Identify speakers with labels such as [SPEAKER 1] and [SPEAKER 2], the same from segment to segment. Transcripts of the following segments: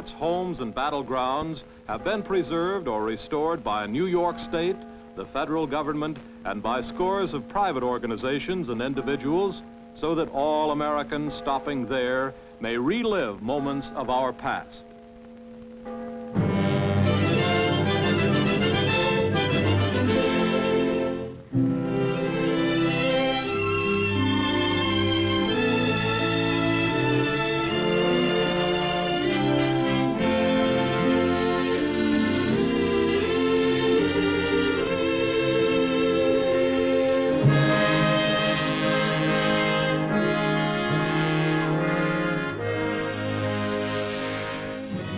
[SPEAKER 1] forts, homes, and battlegrounds have been preserved or restored by New York State, the federal government, and by scores of private organizations and individuals, so that all Americans stopping there may relive moments of our past.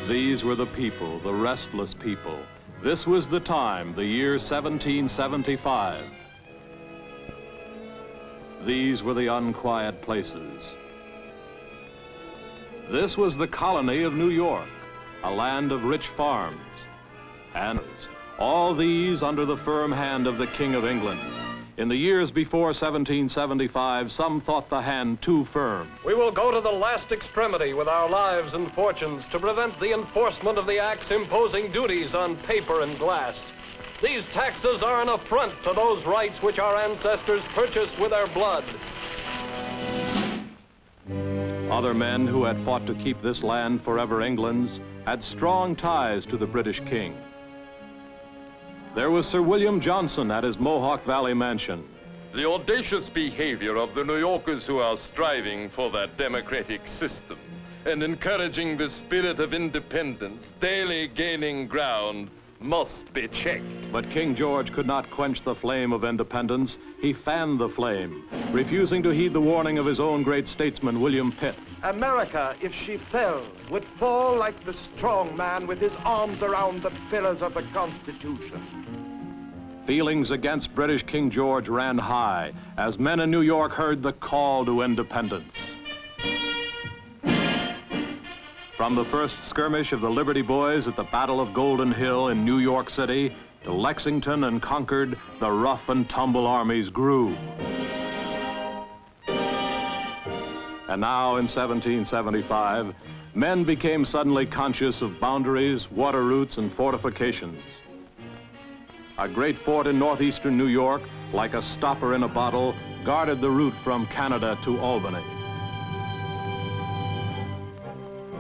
[SPEAKER 1] These were the people, the restless people. This was the time, the year 1775. These were the unquiet places. This was the colony of New York, a land of rich farms, and all these under the firm hand of the King of England. In the years before 1775, some thought the hand too firm.
[SPEAKER 2] We will go to the last extremity with our lives and fortunes to prevent the enforcement of the acts imposing duties on paper and glass. These taxes are an affront to those rights which our ancestors purchased with their blood.
[SPEAKER 1] Other men who had fought to keep this land forever England's had strong ties to the British king. There was Sir William Johnson at his Mohawk Valley mansion.
[SPEAKER 3] The audacious behavior of the New Yorkers who are striving for that democratic system and encouraging the spirit of independence, daily gaining ground, must be checked.
[SPEAKER 1] But King George could not quench the flame of independence. He fanned the flame, refusing to heed the warning of his own great statesman, William Pitt.
[SPEAKER 4] America, if she fell, would fall like the strong man with his arms around the pillars of the Constitution.
[SPEAKER 1] Feelings against British King George ran high as men in New York heard the call to independence. From the first skirmish of the Liberty Boys at the Battle of Golden Hill in New York City to Lexington and Concord, the rough and tumble armies grew. And now in 1775, men became suddenly conscious of boundaries, water routes, and fortifications. A great fort in northeastern New York, like a stopper in a bottle, guarded the route from Canada to Albany.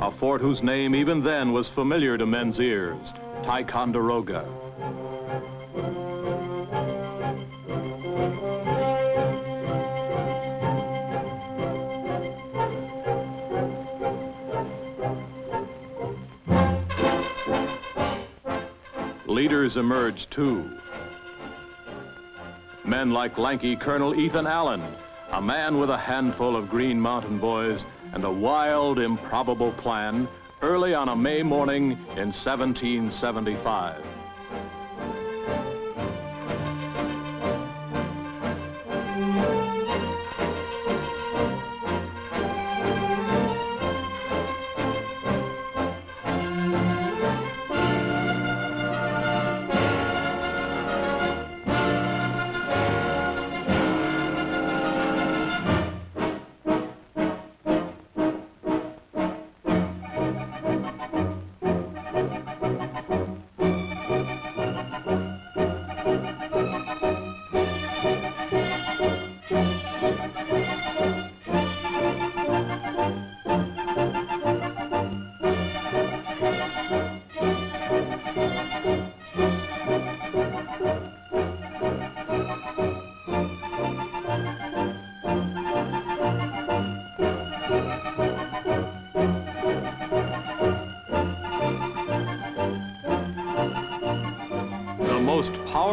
[SPEAKER 1] A fort whose name even then was familiar to men's ears, Ticonderoga. Leaders emerged too. Men like lanky Colonel Ethan Allen, a man with a handful of Green Mountain Boys and a wild, improbable plan early on a May morning in 1775.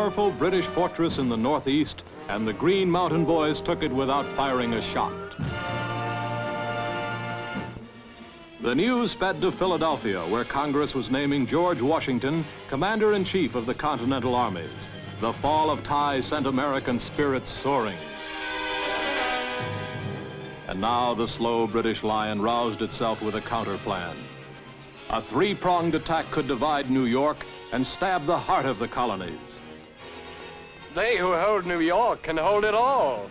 [SPEAKER 1] Powerful British fortress in the Northeast, and the Green Mountain Boys took it without firing a shot. The news sped to Philadelphia, where Congress was naming George Washington Commander-in-Chief of the Continental Armies. The fall of ties sent American spirits soaring. And now the slow British lion roused itself with a counterplan. A three-pronged attack could divide New York and stab the heart of the colonies.
[SPEAKER 2] They who hold New York can hold it all.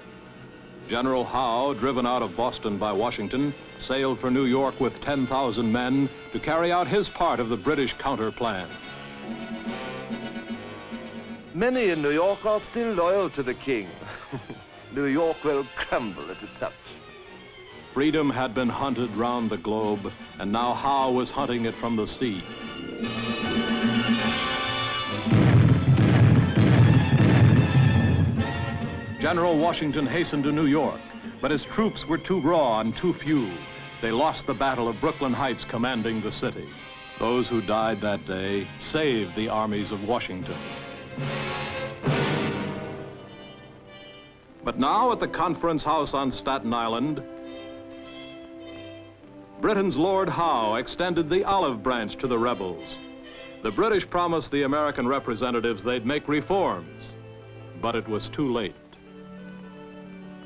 [SPEAKER 1] General Howe, driven out of Boston by Washington, sailed for New York with 10,000 men to carry out his part of the British counter-plan.
[SPEAKER 4] Many in New York are still loyal to the king. New York will crumble at a touch.
[SPEAKER 1] Freedom had been hunted round the globe, and now Howe was hunting it from the sea. General Washington hastened to New York, but his troops were too raw and too few. They lost the Battle of Brooklyn Heights commanding the city. Those who died that day saved the armies of Washington. But now at the Conference House on Staten Island, Britain's Lord Howe extended the olive branch to the rebels. The British promised the American representatives they'd make reforms, but it was too late.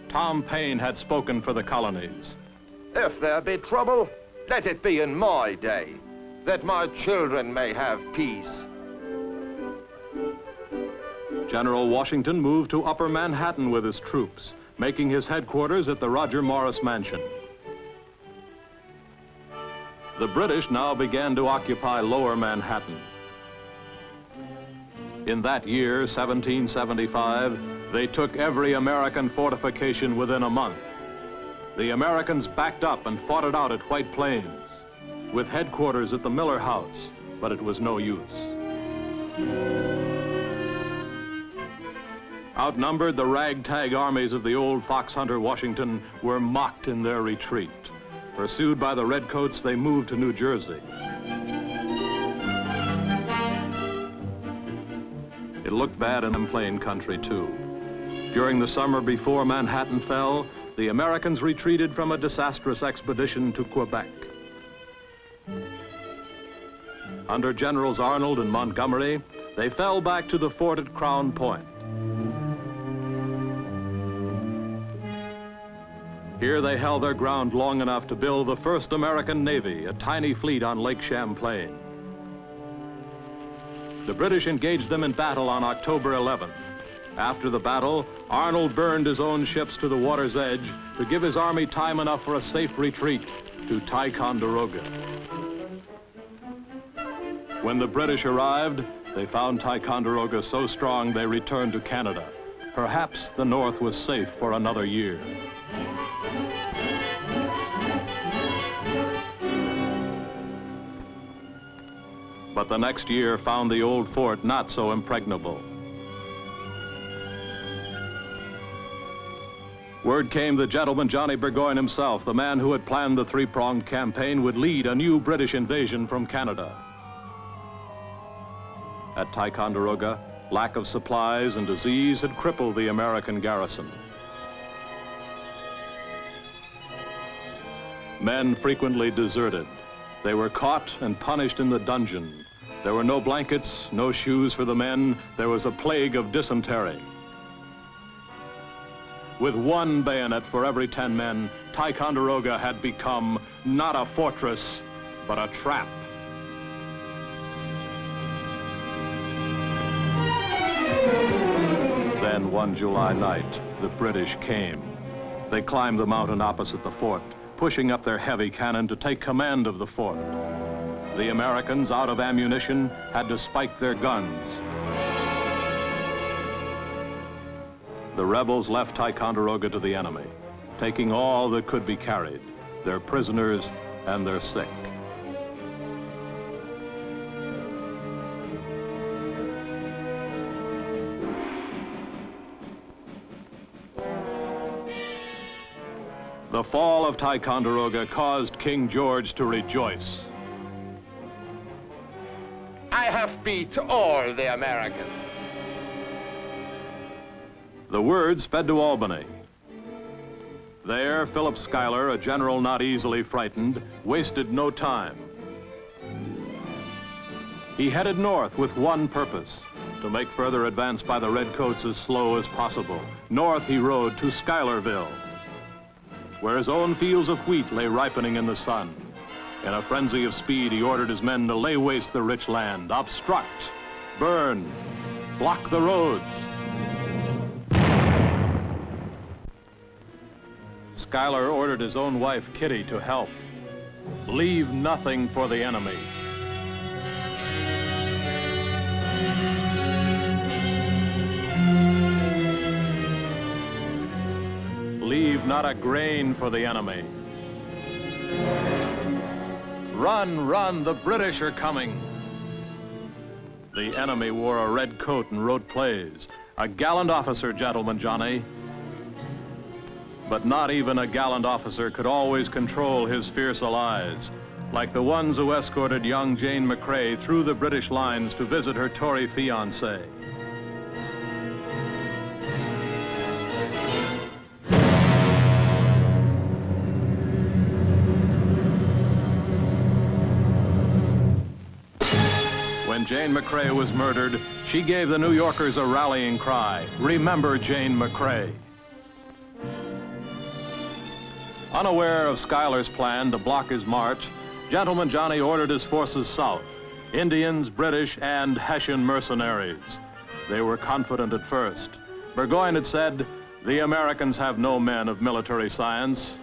[SPEAKER 1] Tom Paine had spoken for the colonies.
[SPEAKER 4] If there be trouble, let it be in my day, that my children may have peace.
[SPEAKER 1] General Washington moved to Upper Manhattan with his troops, making his headquarters at the Roger Morris Mansion. The British now began to occupy Lower Manhattan. In that year, 1775, they took every American fortification within a month. The Americans backed up and fought it out at White Plains, with headquarters at the Miller House, but it was no use. Outnumbered, the ragtag armies of the old fox hunter Washington were mocked in their retreat. Pursued by the redcoats, they moved to New Jersey. It looked bad in the plain country, too. During the summer before Manhattan fell, the Americans retreated from a disastrous expedition to Quebec. Under Generals Arnold and Montgomery, they fell back to the fort at Crown Point. Here they held their ground long enough to build the first American Navy, a tiny fleet on Lake Champlain. The British engaged them in battle on October 11th. After the battle, Arnold burned his own ships to the water's edge to give his army time enough for a safe retreat to Ticonderoga. When the British arrived, they found Ticonderoga so strong they returned to Canada. Perhaps the North was safe for another year. But the next year found the old fort not so impregnable. Word came that gentleman Johnny Burgoyne himself, the man who had planned the three-pronged campaign, would lead a new British invasion from Canada. At Ticonderoga, lack of supplies and disease had crippled the American garrison. Men frequently deserted. They were caught and punished in the dungeon. There were no blankets, no shoes for the men. There was a plague of dysentery. With one bayonet for every 10 men, Ticonderoga had become not a fortress, but a trap. Then one July night, the British came. They climbed the mountain opposite the fort, pushing up their heavy cannon to take command of the fort. The Americans, out of ammunition, had to spike their guns. The rebels left Ticonderoga to the enemy, taking all that could be carried, their prisoners and their sick. The fall of Ticonderoga caused King George to rejoice.
[SPEAKER 4] I have beat all the Americans.
[SPEAKER 1] The word sped to Albany. There, Philip Schuyler, a general not easily frightened, wasted no time. He headed north with one purpose, to make further advance by the redcoats as slow as possible. North he rode to Schuylerville, where his own fields of wheat lay ripening in the sun. In a frenzy of speed, he ordered his men to lay waste the rich land, obstruct, burn, block the roads. Schuyler ordered his own wife, Kitty, to help. Leave nothing for the enemy. Leave not a grain for the enemy. Run, run, the British are coming. The enemy wore a red coat and wrote plays. A gallant officer, Gentleman Johnny. But not even a gallant officer could always control his fierce allies, like the ones who escorted young Jane McCrae through the British lines to visit her Tory fiancé. When Jane McCrae was murdered, she gave the New Yorkers a rallying cry, "Remember Jane McCrae." Unaware of Schuyler's plan to block his march, Gentleman Johnny ordered his forces south, Indians, British, and Hessian mercenaries. They were confident at first. Burgoyne had said, "The Americans have no men of military science."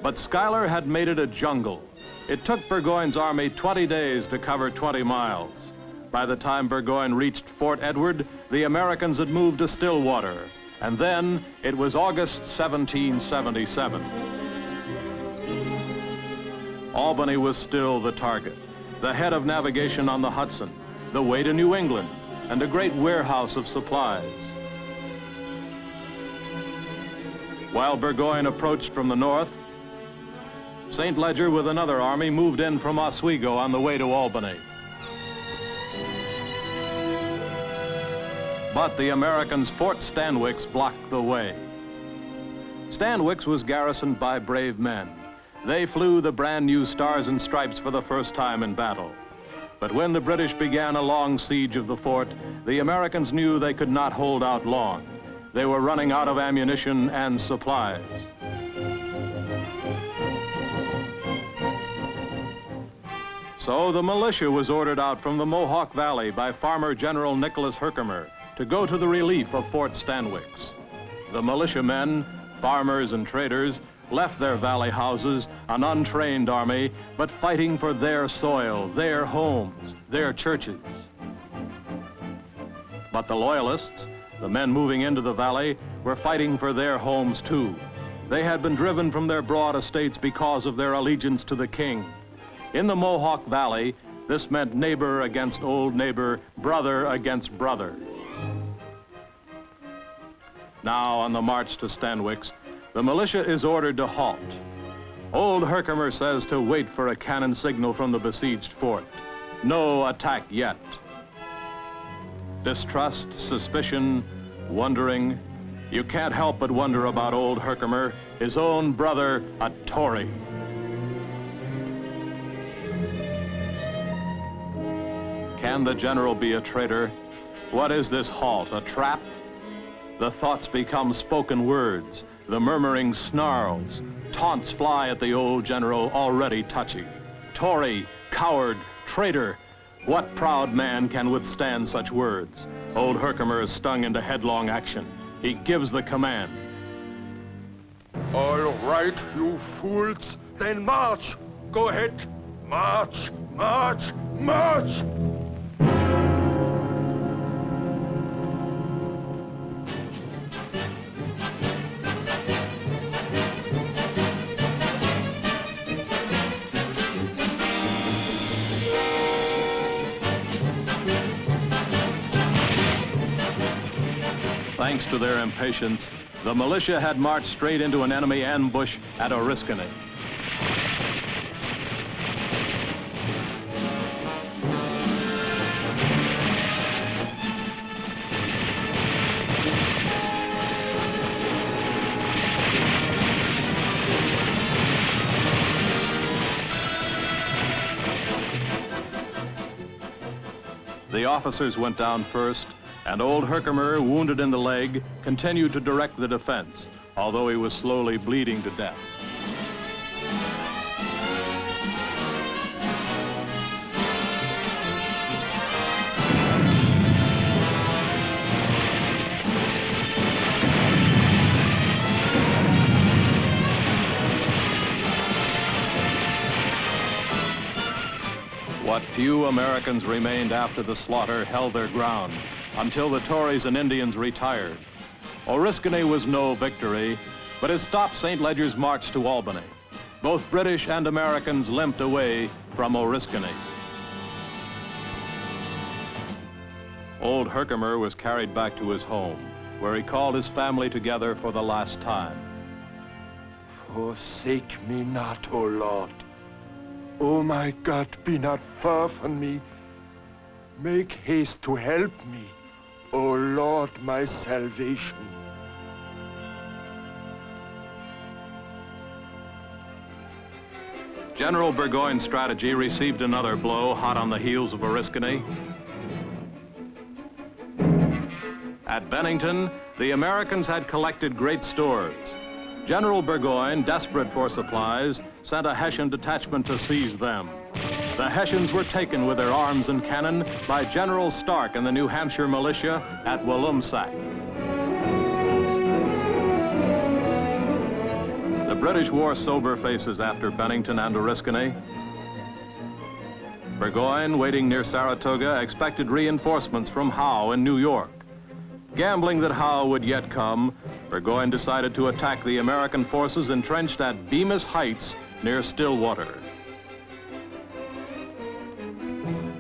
[SPEAKER 1] But Schuyler had made it a jungle. It took Burgoyne's army 20 days to cover 20 miles. By the time Burgoyne reached Fort Edward, the Americans had moved to Stillwater. And then it was August 1777. Albany was still the target, the head of navigation on the Hudson, the way to New England, and a great warehouse of supplies. While Burgoyne approached from the north, St. Ledger with another army moved in from Oswego on the way to Albany. But the Americans' Fort Stanwix blocked the way. Stanwix was garrisoned by brave men. They flew the brand new Stars and Stripes for the first time in battle. But when the British began a long siege of the fort, the Americans knew they could not hold out long. They were running out of ammunition and supplies. So the militia was ordered out from the Mohawk Valley by Farmer General Nicholas Herkimer to go to the relief of Fort Stanwix. The militiamen, farmers and traders, left their valley houses, an untrained army, but fighting for their soil, their homes, their churches. But the Loyalists, the men moving into the valley, were fighting for their homes too. They had been driven from their broad estates because of their allegiance to the king. In the Mohawk Valley, this meant neighbor against old neighbor, brother against brother. Now, on the march to Stanwix, the militia is ordered to halt. Old Herkimer says to wait for a cannon signal from the besieged fort. No attack yet. Distrust, suspicion, wondering. You can't help but wonder about old Herkimer, his own brother, a Tory. Can the general be a traitor? What is this halt, a trap? The thoughts become spoken words, the murmuring snarls. Taunts fly at the old general, already touchy. Tory, coward, traitor. What proud man can withstand such words? Old Herkimer is stung into headlong action. He gives the command.
[SPEAKER 4] All right, you fools. Then march. Go ahead. March, march, march.
[SPEAKER 1] Thanks to their impatience, the militia had marched straight into an enemy ambush at Oriskany. The officers went down first, and old Herkimer, wounded in the leg, continued to direct the defense, although he was slowly bleeding to death. But few Americans remained after the slaughter held their ground until the Tories and Indians retired. Oriskany was no victory, but it stopped St. Leger's march to Albany. Both British and Americans limped away from Oriskany. Old Herkimer was carried back to his home, where he called his family together for the last time.
[SPEAKER 4] Forsake me not, O Lord. O my God, be not far from me. Make haste to help me, O Lord, my salvation.
[SPEAKER 1] General Burgoyne's strategy received another blow hot on the heels of Oriskany. At Bennington, the Americans had collected great stores. General Burgoyne, desperate for supplies, sent a Hessian detachment to seize them. The Hessians were taken with their arms and cannon by General Stark and the New Hampshire militia at Walloomsac. The British wore sober faces after Bennington and Oriskany. Burgoyne, waiting near Saratoga, expected reinforcements from Howe in New York. Gambling that Howe would yet come, Burgoyne decided to attack the American forces entrenched at Bemis Heights near Stillwater.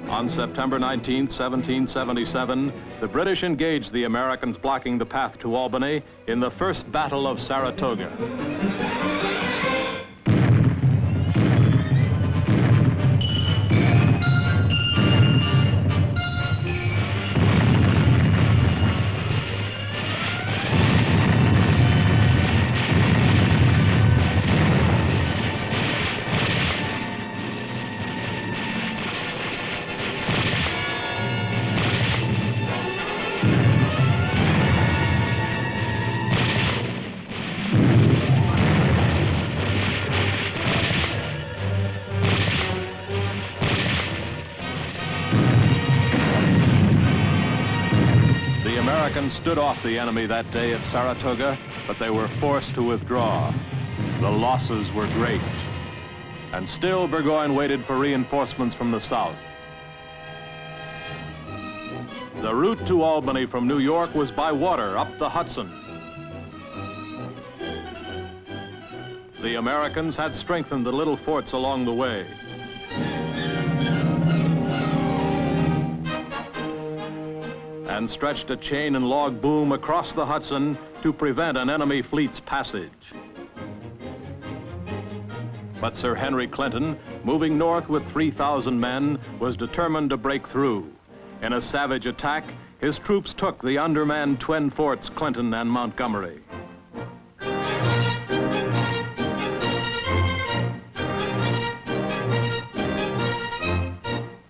[SPEAKER 1] On September 19, 1777, the British engaged the Americans blocking the path to Albany in the First Battle of Saratoga. Stood off the enemy that day at Saratoga, but they were forced to withdraw. The losses were great. And still Burgoyne waited for reinforcements from the south. The route to Albany from New York was by water up the Hudson. The Americans had strengthened the little forts along the way. And stretched a chain and log boom across the Hudson to prevent an enemy fleet's passage. But Sir Henry Clinton, moving north with 3,000 men, was determined to break through. In a savage attack, his troops took the undermanned twin forts Clinton and Montgomery.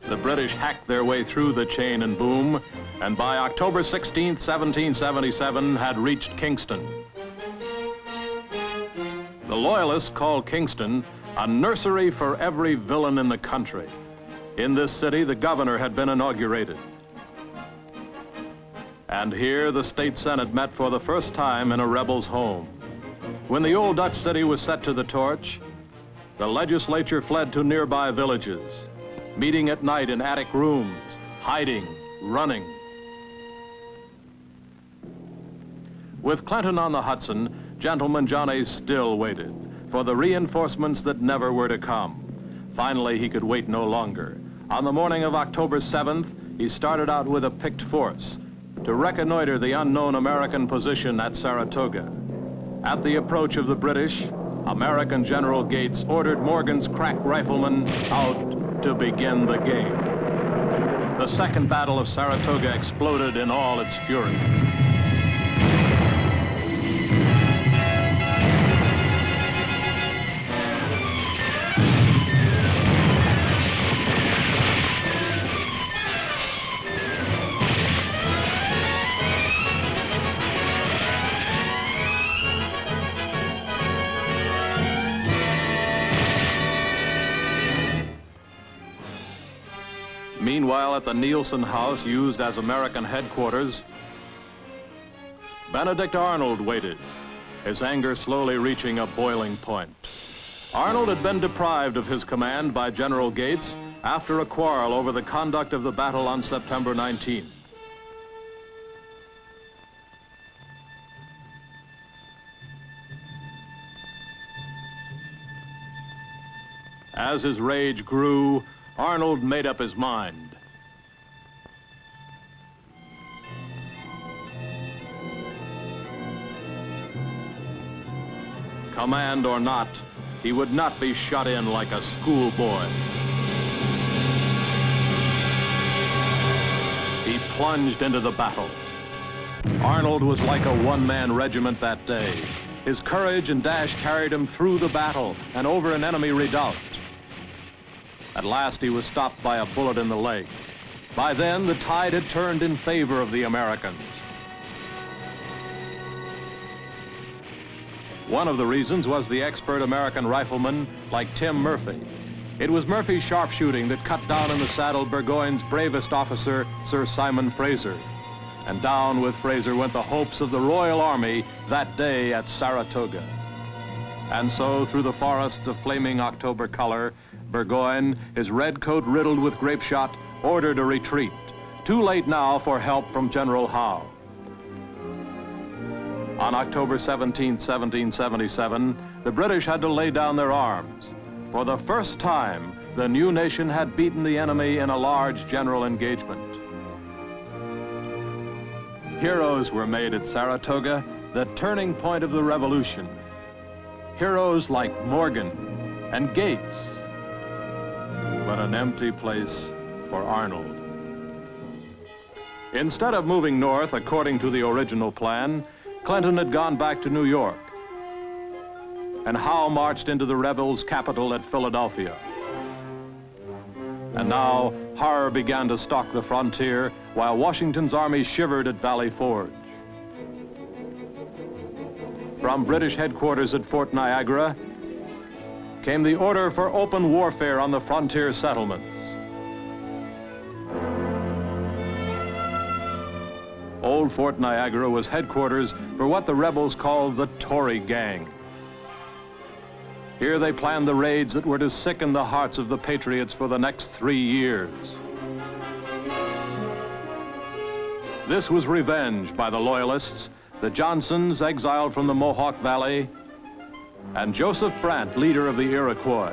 [SPEAKER 1] The British hacked their way through the chain and boom, and by October 16, 1777, had reached Kingston. The Loyalists called Kingston a nursery for every villain in the country. In this city, the governor had been inaugurated. And here, the state senate met for the first time in a rebel's home. When the old Dutch city was set to the torch, the legislature fled to nearby villages, meeting at night in attic rooms, hiding, running. With Clinton on the Hudson, Gentleman Johnny still waited for the reinforcements that never were to come. Finally, he could wait no longer. On the morning of October 7th, he started out with a picked force to reconnoiter the unknown American position at Saratoga. At the approach of the British, American General Gates ordered Morgan's crack riflemen out to begin the game. The Second Battle of Saratoga exploded in all its fury. Meanwhile, at the Neilson House, used as American headquarters, Benedict Arnold waited, his anger slowly reaching a boiling point. Arnold had been deprived of his command by General Gates after a quarrel over the conduct of the battle on September 19. As his rage grew, Arnold made up his mind. Command or not, he would not be shut in like a schoolboy. He plunged into the battle. Arnold was like a one-man regiment that day. His courage and dash carried him through the battle and over an enemy redoubt. At last he was stopped by a bullet in the leg. By then, the tide had turned in favor of the Americans. One of the reasons was the expert American rifleman like Tim Murphy. It was Murphy's sharpshooting that cut down in the saddle Burgoyne's bravest officer, Sir Simon Fraser. And down with Fraser went the hopes of the Royal Army that day at Saratoga. And so, through the forests of flaming October color, Burgoyne, his red coat riddled with grape shot, ordered a retreat. Too late now for help from General Howe. On October 17, 1777, the British had to lay down their arms. For the first time, the new nation had beaten the enemy in a large general engagement. Heroes were made at Saratoga, the turning point of the Revolution. Heroes like Morgan and Gates, but an empty place for Arnold. Instead of moving north according to the original plan, Clinton had gone back to New York, and Howe marched into the rebels' capital at Philadelphia. And now, horror began to stalk the frontier while Washington's army shivered at Valley Forge. From British headquarters at Fort Niagara came the order for open warfare on the frontier settlements. Old Fort Niagara was headquarters for what the rebels called the Tory Gang. Here they planned the raids that were to sicken the hearts of the patriots for the next 3 years. This was revenge by the Loyalists, the Johnsons exiled from the Mohawk Valley, and Joseph Brant, leader of the Iroquois.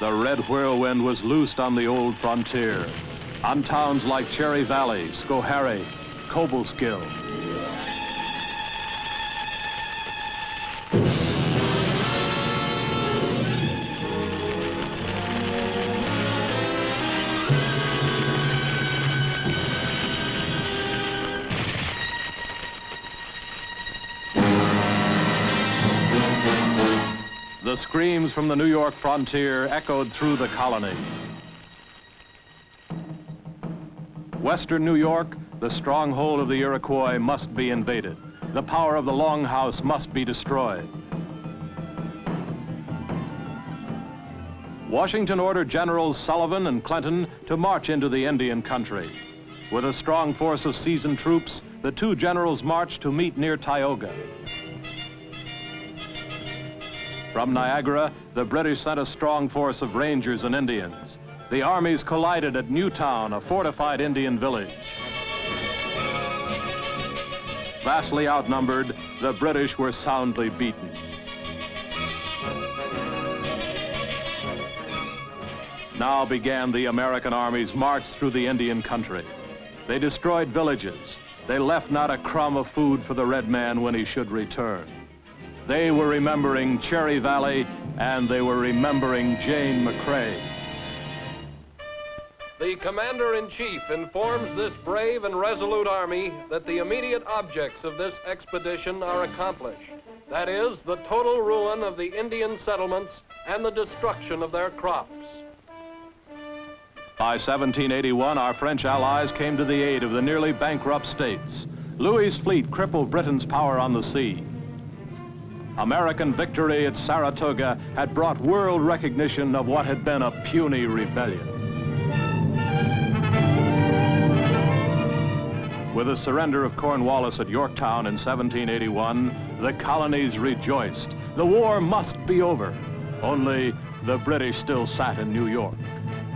[SPEAKER 1] The red whirlwind was loosed on the old frontier, on towns like Cherry Valley, Schoharie, Cobleskill. The screams from the New York frontier echoed through the colonies. Western New York, the stronghold of the Iroquois, must be invaded. The power of the Long House must be destroyed. Washington ordered Generals Sullivan and Clinton to march into the Indian country. With a strong force of seasoned troops, the two generals marched to meet near Tioga. From Niagara, the British sent a strong force of Rangers and Indians. The armies collided at Newtown, a fortified Indian village. Vastly outnumbered, the British were soundly beaten. Now began the American army's march through the Indian country. They destroyed villages. They left not a crumb of food for the red man when he should return. They were remembering Cherry Valley, and they were remembering Jane McCrae.
[SPEAKER 2] The Commander-in-Chief informs this brave and resolute army that the immediate objects of this expedition are accomplished. That is, the total ruin of the Indian settlements and the destruction of their crops.
[SPEAKER 1] By 1781, our French allies came to the aid of the nearly bankrupt states. Louis's fleet crippled Britain's power on the sea. American victory at Saratoga had brought world recognition of what had been a puny rebellion. With the surrender of Cornwallis at Yorktown in 1781, the colonies rejoiced. The war must be over. Only the British still sat in New York.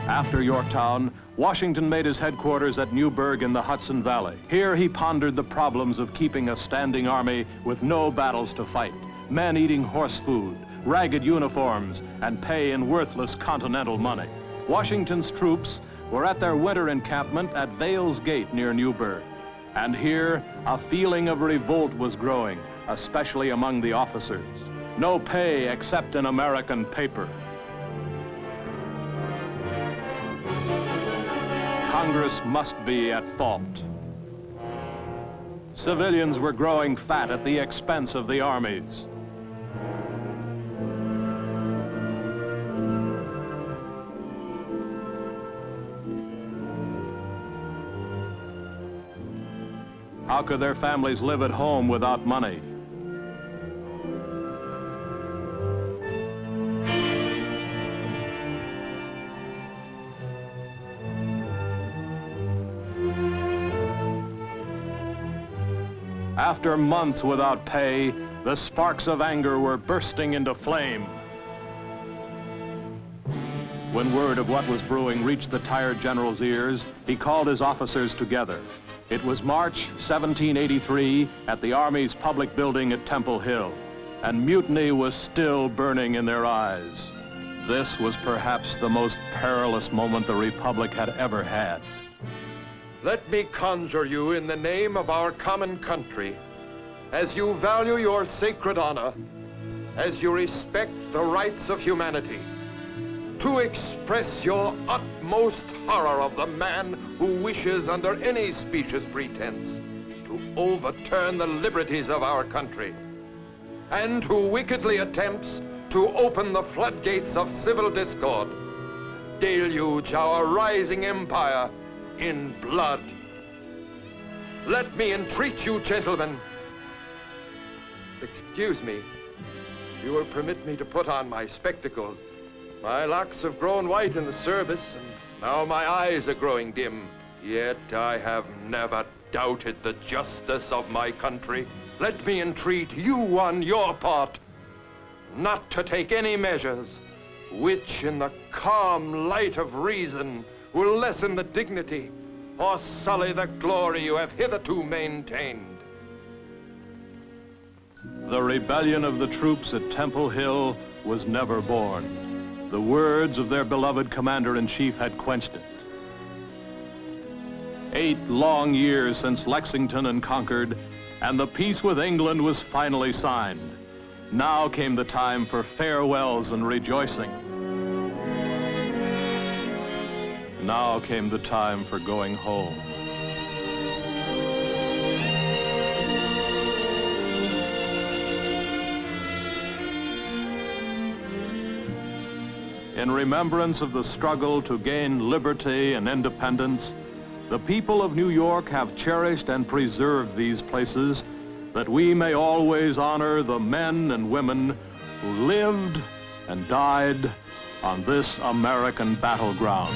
[SPEAKER 1] After Yorktown, Washington made his headquarters at Newburgh in the Hudson Valley. Here he pondered the problems of keeping a standing army with no battles to fight, men eating horse food, ragged uniforms, and pay in worthless continental money. Washington's troops were at their winter encampment at Vale's Gate near Newburgh. And here, a feeling of revolt was growing, especially among the officers. No pay except in American paper. Congress must be at fault. Civilians were growing fat at the expense of the armies. How could their families live at home without money? After months without pay, the sparks of anger were bursting into flame. When word of what was brewing reached the tired general's ears, he called his officers together. It was March 1783 at the Army's public building at Temple Hill, and mutiny was still burning in their eyes. This was perhaps the most perilous moment the Republic had ever had.
[SPEAKER 5] Let me conjure you in the name of our common country, as you value your sacred honor, as you respect the rights of humanity, to express your utmost horror of the man who wishes under any specious pretense to overturn the liberties of our country, and who wickedly attempts to open the floodgates of civil discord, deluge our rising empire in blood. Let me entreat you, gentlemen. Excuse me. You will permit me to put on my spectacles. My locks have grown white in the service, and now my eyes are growing dim. Yet I have never doubted the justice of my country. Let me entreat you on your part not to take any measures which, in the calm light of reason, will lessen the dignity or sully the glory you have hitherto maintained.
[SPEAKER 1] The rebellion of the troops at Temple Hill was never born. The words of their beloved commander-in-chief had quenched it. 8 long years since Lexington and Concord, and the peace with England was finally signed. Now came the time for farewells and rejoicing. Now came the time for going home. In remembrance of the struggle to gain liberty and independence, the people of New York have cherished and preserved these places that we may always honor the men and women who lived and died on this American battleground.